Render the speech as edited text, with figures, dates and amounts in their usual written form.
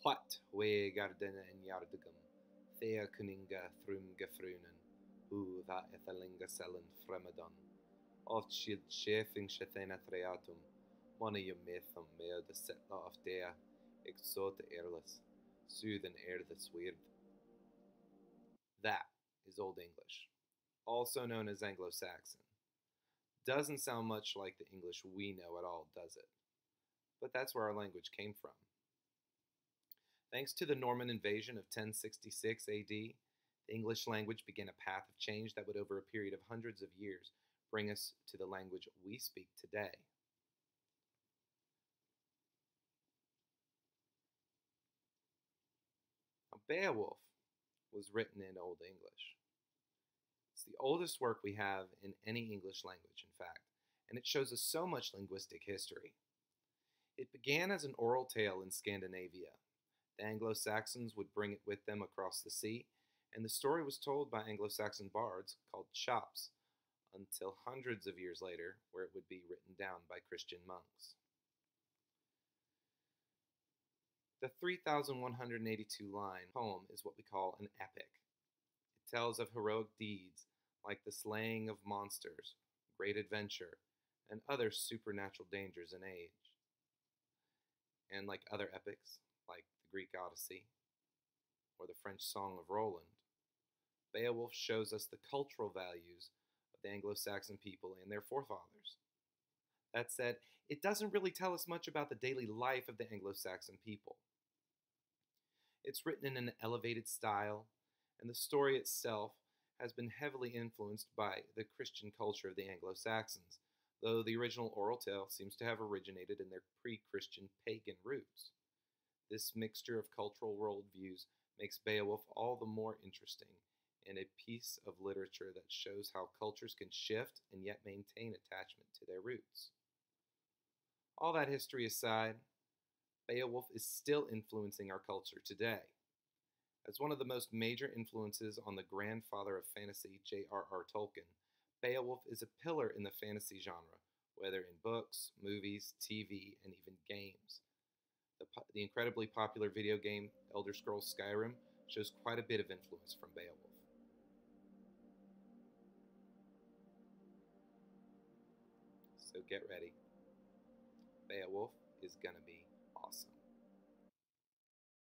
What we garden en jardigum, thea kuninga thrum gefrunen, hu va ethelinga sellen fremedon, oft shid chefing shethena threatum, mona methum meo de setla of dea, exote erlis, soothen erdis weird. That is Old English, also known as Anglo-Saxon. Doesn't sound much like the English we know at all, does it? But that's where our language came from. Thanks to the Norman invasion of 1066 AD, the English language began a path of change that would, over a period of hundreds of years, bring us to the language we speak today. Now, Beowulf was written in Old English. It's the oldest work we have in any English language, in fact, and it shows us so much linguistic history. It began as an oral tale in Scandinavia. The Anglo-Saxons would bring it with them across the sea, and the story was told by Anglo-Saxon bards called chops, until hundreds of years later, where it would be written down by Christian monks. The 3,182-line poem is what we call an epic. It tells of heroic deeds like the slaying of monsters, great adventure, and other supernatural dangers and age. And like other epics, like the Greek Odyssey or the French Song of Roland, Beowulf shows us the cultural values of the Anglo-Saxon people and their forefathers. That said, it doesn't really tell us much about the daily life of the Anglo-Saxon people. It's written in an elevated style, and the story itself has been heavily influenced by the Christian culture of the Anglo-Saxons, though the original oral tale seems to have originated in their pre-Christian pagan roots. This mixture of cultural worldviews makes Beowulf all the more interesting, and a piece of literature that shows how cultures can shift and yet maintain attachment to their roots. All that history aside, Beowulf is still influencing our culture today. As one of the most major influences on the grandfather of fantasy, J.R.R. Tolkien, Beowulf is a pillar in the fantasy genre, whether in books, movies, TV, and even games. The incredibly popular video game Elder Scrolls Skyrim shows quite a bit of influence from Beowulf. So get ready. Beowulf is gonna be